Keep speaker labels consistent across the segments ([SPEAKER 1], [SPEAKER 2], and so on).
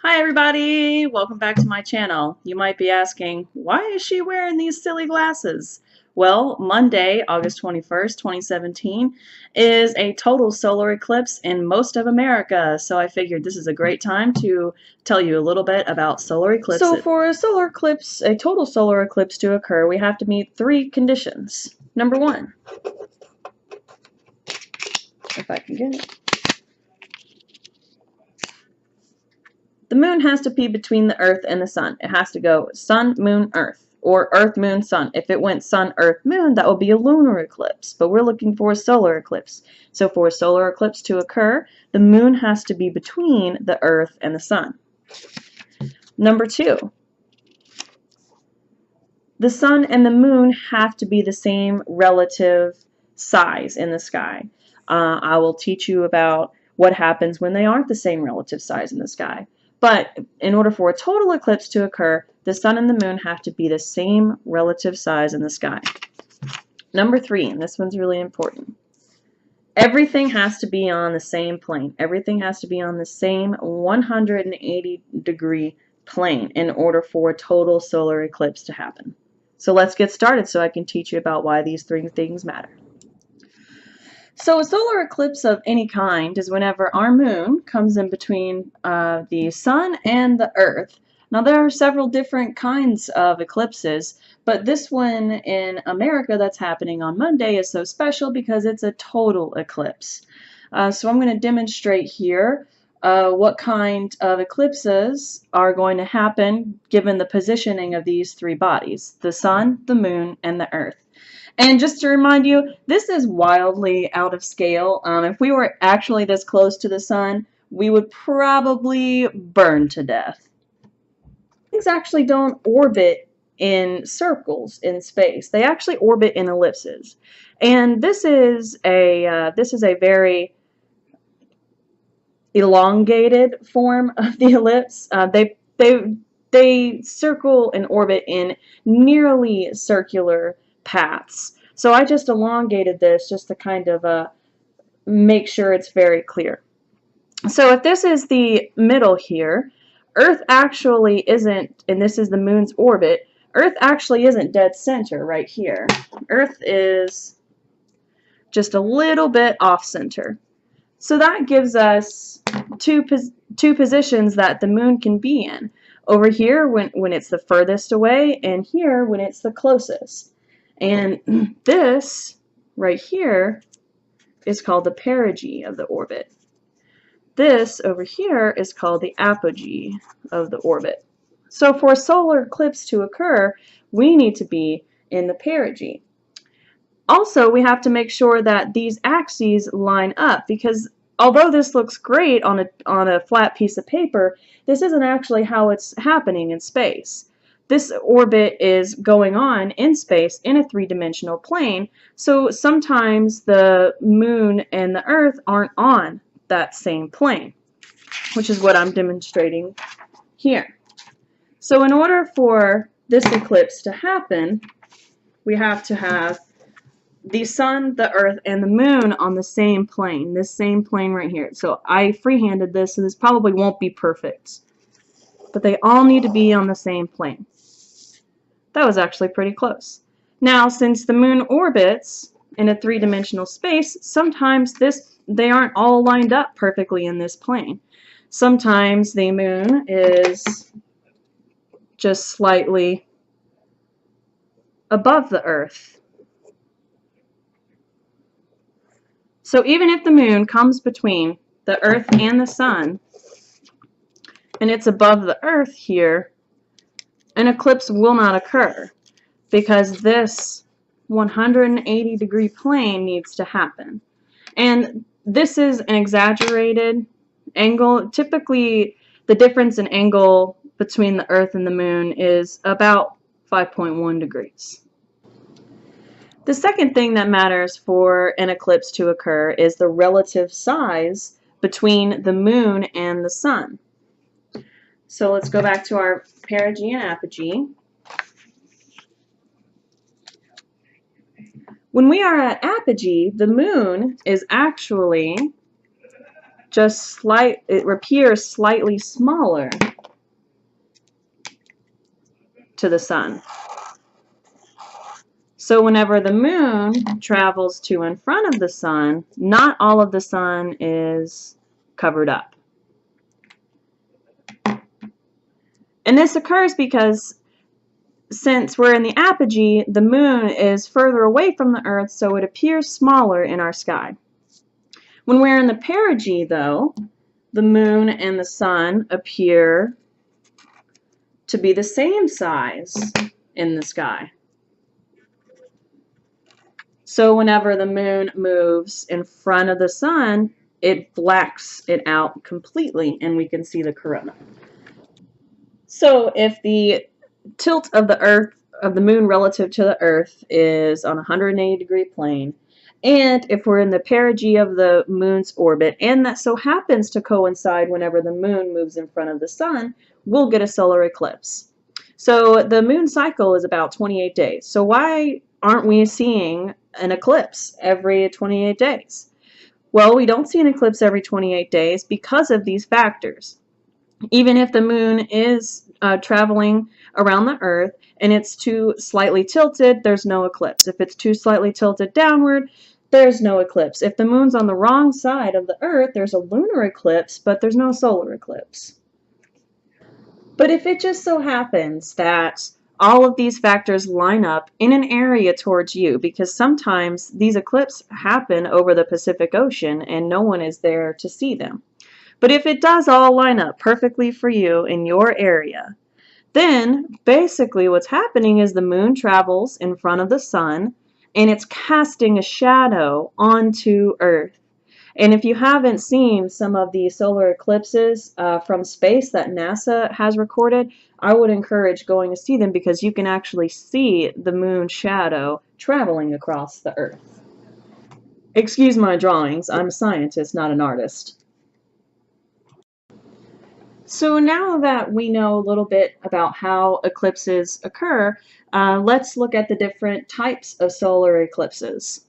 [SPEAKER 1] Hi everybody! Welcome back to my channel. You might be asking, why is she wearing these silly glasses? Well, Monday, August 21st, 2017 is a total solar eclipse in most of America, so I figured this is a great time to tell you a little bit about solar eclipses. So for a solar eclipse, a total solar eclipse to occur, we have to meet three conditions. Number one, if I can get it. The moon has to be between the Earth and the Sun. It has to go Sun, Moon, Earth, or Earth, Moon, Sun. If it went Sun, Earth, Moon, that would be a lunar eclipse, but we're looking for a solar eclipse. So for a solar eclipse to occur, the moon has to be between the Earth and the Sun. Number two, the Sun and the moon have to be the same relative size in the sky. I will teach you about what happens when they aren't the same relative size in the sky. But in order for a total eclipse to occur, the sun and the moon have to be the same relative size in the sky. Number three, and this one's really important. Everything has to be on the same plane. Everything has to be on the same 180-degree plane in order for a total solar eclipse to happen. So let's get started so I can teach you about why these three things matter. So a solar eclipse of any kind is whenever our moon comes in between the sun and the earth. Now there are several different kinds of eclipses, but this one in America that's happening on Monday is so special because it's a total eclipse. So I'm going to demonstrate here what kind of eclipses are going to happen given the positioning of these three bodies, the sun, the moon, and the earth. And just to remind you, this is wildly out of scale. If we were actually this close to the sun, we would probably burn to death. Things actually don't orbit in circles in space. They actually orbit in ellipses. And this is a very elongated form of the ellipse. They circle and orbit in nearly circular paths. So I just elongated this just to kind of make sure it's very clear. So if this is the middle here, Earth actually isn't, and this is the moon's orbit, Earth actually isn't dead center right here. Earth is just a little bit off center. So that gives us two positions that the moon can be in. Over here when it's the furthest away, and here when it's the closest. And this right here is called the perigee of the orbit. This over here is called the apogee of the orbit. So for a solar eclipse to occur, we need to be in the perigee. Also, we have to make sure that these axes line up, because although this looks great on a flat piece of paper, this isn't actually how it's happening in space. This orbit is going on in space in a three-dimensional plane, so sometimes the moon and the Earth aren't on that same plane, which is what I'm demonstrating here. So in order for this eclipse to happen, we have to have the sun, the earth, and the moon on the same plane, this same plane right here. So I freehanded this, so this probably won't be perfect, but they all need to be on the same plane. That was actually pretty close. Now, since the moon orbits in a three-dimensional space, sometimes they aren't all lined up perfectly in this plane. Sometimes the moon is just slightly above the earth. So even if the moon comes between the earth and the sun, and it's above the earth here, an eclipse will not occur because this 180-degree plane needs to happen. And this is an exaggerated angle. Typically, the difference in angle between the earth and the moon is about 5.1 degrees. The second thing that matters for an eclipse to occur is the relative size between the moon and the sun. So let's go back to our perigee and apogee. When we are at apogee, the moon is actually it appears slightly smaller to the sun. So whenever the moon travels to in front of the sun, not all of the sun is covered up. And this occurs because since we're in the apogee, the moon is further away from the Earth, so it appears smaller in our sky. When we're in the perigee, though, the moon and the sun appear to be the same size in the sky. So whenever the moon moves in front of the sun, it blacks it out completely, and we can see the corona. So if the tilt of the moon relative to the Earth is on a 180-degree plane, and if we're in the perigee of the moon's orbit, and that so happens to coincide whenever the moon moves in front of the sun, we'll get a solar eclipse. So the moon cycle is about 28 days. So why aren't we seeing an eclipse every 28 days? Well, we don't see an eclipse every 28 days because of these factors. Even if the moon is traveling around the Earth and it's too slightly tilted, there's no eclipse. If it's too slightly tilted downward, there's no eclipse. If the moon's on the wrong side of the Earth, there's a lunar eclipse, but there's no solar eclipse. But if it just so happens that all of these factors line up in an area towards you, because sometimes these eclipses happen over the Pacific Ocean and no one is there to see them. But if it does all line up perfectly for you in your area, then basically what's happening is the moon travels in front of the sun and it's casting a shadow onto Earth. And if you haven't seen some of the solar eclipses from space that NASA has recorded, I would encourage going to see them because you can actually see the moon shadow traveling across the Earth. Excuse my drawings, I'm a scientist, not an artist. So now that we know a little bit about how eclipses occur, let's look at the different types of solar eclipses.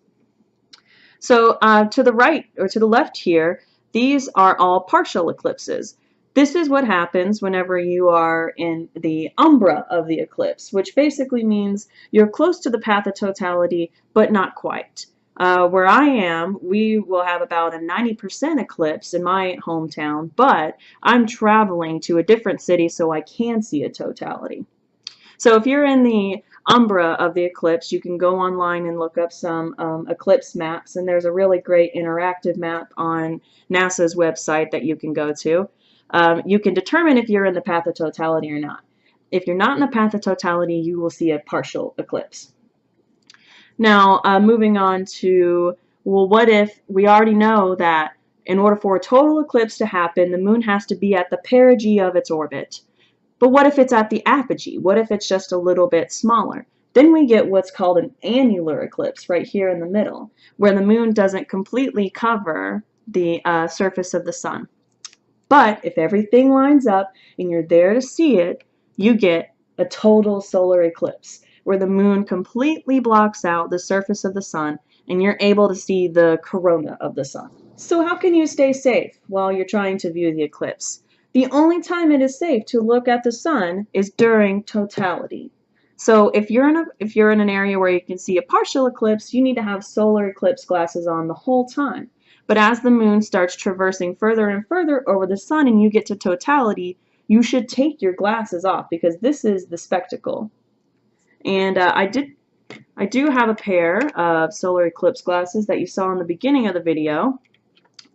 [SPEAKER 1] So to the right or to the left here, these are all partial eclipses. This is what happens whenever you are in the umbra of the eclipse, which basically means you're close to the path of totality, but not quite. Where I am, we will have about a 90% eclipse in my hometown, but I'm traveling to a different city so I can see a totality. So if you're in the umbra of the eclipse, you can go online and look up some eclipse maps, and there's a really great interactive map on NASA's website that you can go to. You can determine if you're in the path of totality or not. If you're not in the path of totality, you will see a partial eclipse. Now, moving on to, well, what if we already know that in order for a total eclipse to happen, the moon has to be at the perigee of its orbit. But what if it's at the apogee? What if it's just a little bit smaller? Then we get what's called an annular eclipse right here in the middle, where the moon doesn't completely cover the surface of the sun. But if everything lines up and you're there to see it, you get a total solar eclipse, where the moon completely blocks out the surface of the sun and you're able to see the corona of the sun. So how can you stay safe while you're trying to view the eclipse? The only time it is safe to look at the sun is during totality. So if you're in an area where you can see a partial eclipse, you need to have solar eclipse glasses on the whole time. But as the moon starts traversing further and further over the sun and you get to totality, you should take your glasses off because this is the spectacle. And I do have a pair of solar eclipse glasses that you saw in the beginning of the video.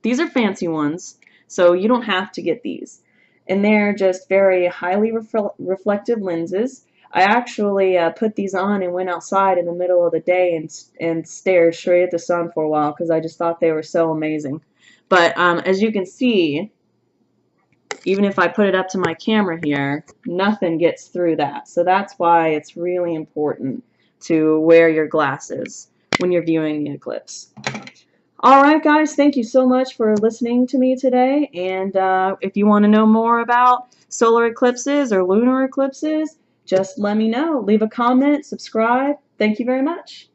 [SPEAKER 1] These are fancy ones, so you don't have to get these. And they're just very highly reflective lenses. I actually put these on and went outside in the middle of the day and stared straight at the sun for a while because I just thought they were so amazing. But as you can see, even if I put it up to my camera here, nothing gets through that. So that's why it's really important to wear your glasses when you're viewing the eclipse. Alright guys, thank you so much for listening to me today, and if you want to know more about solar eclipses or lunar eclipses, just let me know. Leave a comment, subscribe. Thank you very much.